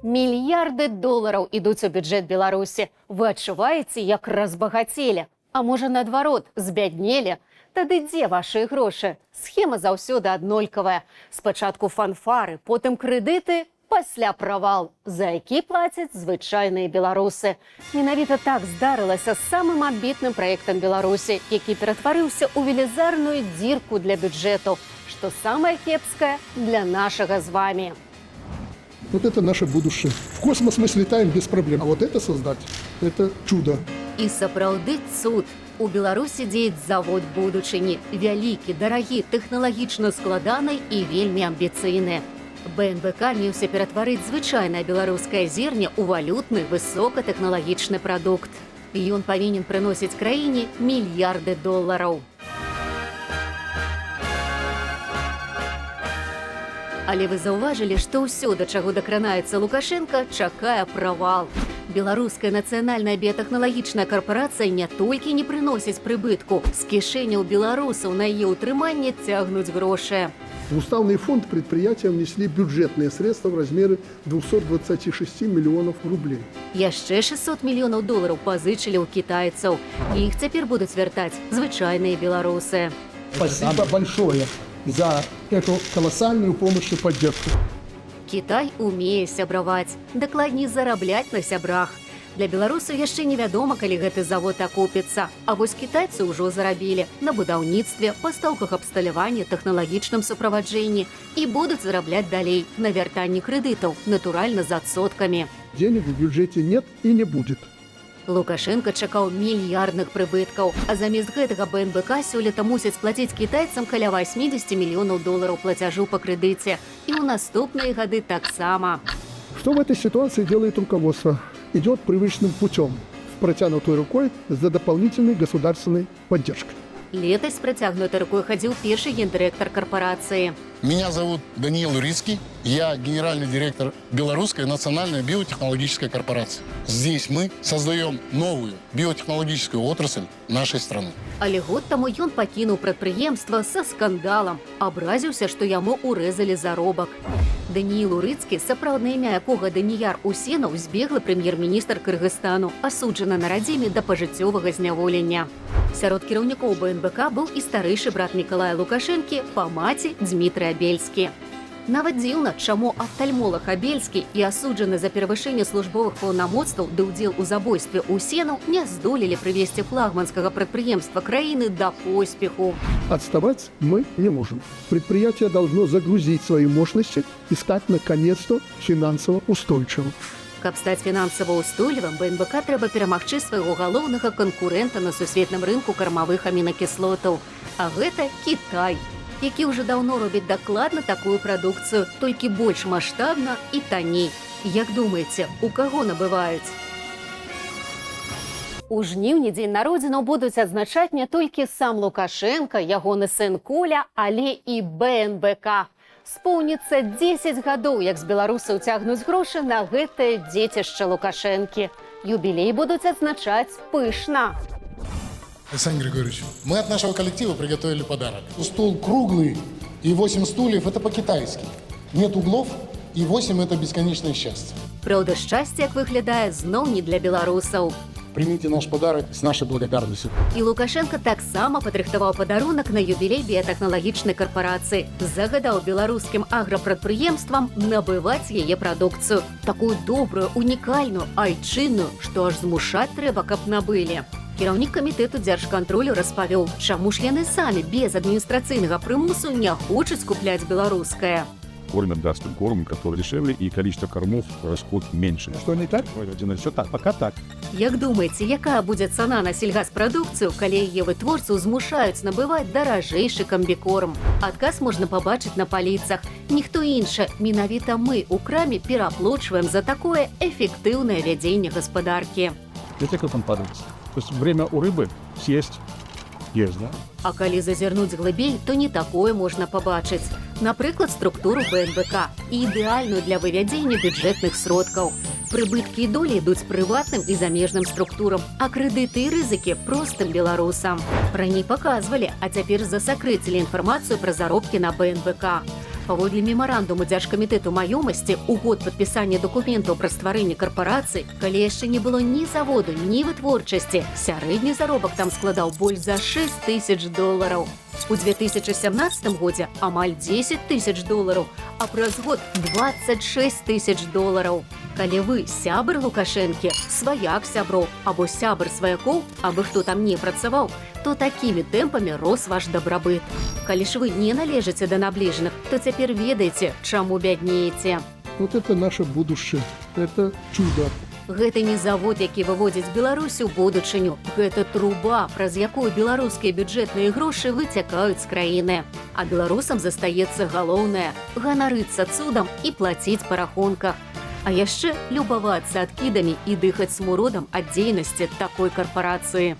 Мільярды долараў ідуць у бюджэт Беларусі. Вы адчуваеце, як разбагацелі? А можа, наадварот, збяднелі? Тады дзе вашыя грошы? Схема заўсёды аднолькавая. Спачатку фанфары, потым крэдыты, пасля правал, за які плацяць звычайныя беларусы. Менавіта так здарылася з самым амбітным праектам Беларусі, які ператварыўся ў велізарную дзірку для бюджэту, што самае кепскае для нашага з вами. Вот это наше будущее. В космос мы слетаем без проблем. А вот это создать, это чудо. І сапраўды цуд. У Беларусі дзеяць завод будучыні. Вялікі, дарагі, тэхналагічна складаны і вельмі амбіцыйны. БНБК меўся ператварыць звычайнае беларускае зерне ў валютны высокатэхналагічны прадукт. Ён павінен прыносіць краіне мільярды долараў. Але вы заўважылі, што ўсё, да чаго дакранаецца Лукашенка, чакае правал. Беларуская нацыянальная біятэхналагічная карпарацыя не толькі не прыносіць прыбытку, з кішэняў беларусаў на яе ўтрыманне цягнуць грошы. В уставный фонд предприятия внесли бюджетные средства в размере 226 миллионов рублей. Яшчэ 600 мільёнаў долараў пазычылі ў кітайцаў. І іх цяпер будуць вяртаць звычайныя беларусы. Спасибо большое за эту колоссальную помощь и поддержку. Кітай умее сябраваць, дакладней зарабляць на сябрах. Для беларусаў яшчэ невядома, калі гэты завод акупіцца. А вось кітайцы ўжо зарабілі на будаўніцтве, пастаўках абсталявання, тэхналагічным суправаджэнні і будуць зарабляць далей на вяртанні крэдытаў, натуральна з адсоткамі. Денег в бюджете нет и не будет. Лукашенко чакаў мільярдных прыбыткаў, а замест гэтага БНБК сёлета мусіць плаціць кітайцам каля 80 мільёнаў долараў плацяжу па крэдыце. І ў наступныя гады таксама. Что в этой ситуации делает руководство? Идет привычным путем, с протянутой рукой за дополнительной государственной поддержкой. Летась з працягнутай рукой хадзіў першы гендырэктар карпорацыі. Меня зовут Даниил Урицкий. Я генеральный директор Белорусской национальной биотехнологической корпорации. Здесь мы создаем новую биотехнологическую отрасль нашей страны. Але год таму ён пакінуў прадпрыемства са скандалам. Абразіўся, што яму урэзалі заробак. Даниил Урицкі, сапраўднае імя якога Данияр Усенов, збеглы прэм'ер-міністр Кыргызстану, асуджаны на радзіме да пажыццёвага зняволення. Сярод кіраўнікоў БНБК быў і старэйшы брат Мікалая Лукашэнкі па маці Дмітрый Абельскі. Нават дзіўна, чаму афтальмолог Абельскі і асуджаны за перавышэнне службовых паўнамоцтваў ды ўдзел у забойстве Усенов не здолелі прывесці флагманскага прадпрыемства краіны да поспеху. Отставать мы не можем. Предприятие должно загрузить свои мощности и стать наконец-то финансово устойчивым. Каб стаць фінансава ўстойлівым, БНБК трэба перамагчы свайго галоўнага канкурэнта на сусветным рынку кармавых амінакіслотаў. А гэта Кітай, які ўжо даўно робіць дакладна такую прадукцыю, толькі больш маштабна і танней. Як думаеце, у каго набываюць? У жніўні дзень народзінаў будуць адзначаць не толькі сам Лукашенка, ягоны сын Коля, але і БНБК. Споўніцца 10 гадоў, як з беларусаў цягнуць грошы на гэтае дзецішча Лукашэнкі. Юбілей будуць адзначаць пышна. Александр Григорьевич, мы от нашего коллектива приготовили подарок. Стол круглый и 8 стульев – это по-китайски. Нет углов и 8 – это бесконечное счастье. Праўда, шчасце, як выглядае, зноў не для беларусаў. Примите наш подарок с нашей благодарностью. І Лукашенко таксама падрыхтаваў падарунак на юбілей біятэхналагічнай карпорацыі. Загадаў беларускім аграпрадпрыемствам набываць яе прадукцыю. Такую добрую, унікальную, айчынную, што аж змушаць трэба, каб набылі. Кіраўнік камітэту дзяржкантролю распавёў, чаму ж яны самі без адміністрацыйнага прымусу не хочуць купляць беларускае. Кормят датским кормом, который дешевле, и количество кормов расход меньше. Что не так? Все так, пока так. Як думаеце, якая будзе цана на сельгаспрадукцыю, калі яе вытворцу змушаюць набываць даражэйшы камбікорм? Адказ можна пабачыць на паліцах. Ніхто іншы, менавіта мы у краме пераплочваем за такое эфектыўнае вядзенне гаспадаркі. Для тех, кто там падает. То есть время у рыбы съесть, есть, да? А калі зазірнуць глыбей, то не такое можна пабачыць. Напрыклад, структуру БНБК і ідэальную для вывядзення бюджэтных сродкаў. Прыбыткі і долі ідуць прыватным і замежным структурам, а крэдыты і рызыкі простым беларусам. Раней паказвалі, а цяпер засакрэцілі інфармацыю пра заробкі на БНБК. Паводле мемарандуму дзяржкамітэту маёмасці у год падпісання дакументаў пра стварэнне карпорацыі, калі яшчэ не было ні заводу, ні вытворчасці, сярэдні заробак там складаў больш за $6000. У 2017 годзе амаль $10 000, а праз год $26 000. Калі вы сябр Лукашэнкі, сваяк сяброў або сябр сваякоў, абы хто там не працаваў, то такімі тэмпамі рос ваш дабрабыт. Калі ж вы не належыце да набліжаных, то цяпер ведаеце, чаму бяднееце. Вот это наше будущее. Это чудо. Гэта не завод, які выводзіць Беларусь у будучыню. Гэта труба, праз якую беларускія бюджэтныя грошы выцякаюць з краіны. А беларусам застаецца галоўнае – ганарыцца цудам і плаціць па рахунках. А яшчэ любавацца адкідамі і дыхаць смуродам ад дзейнасці такой карпорацыі.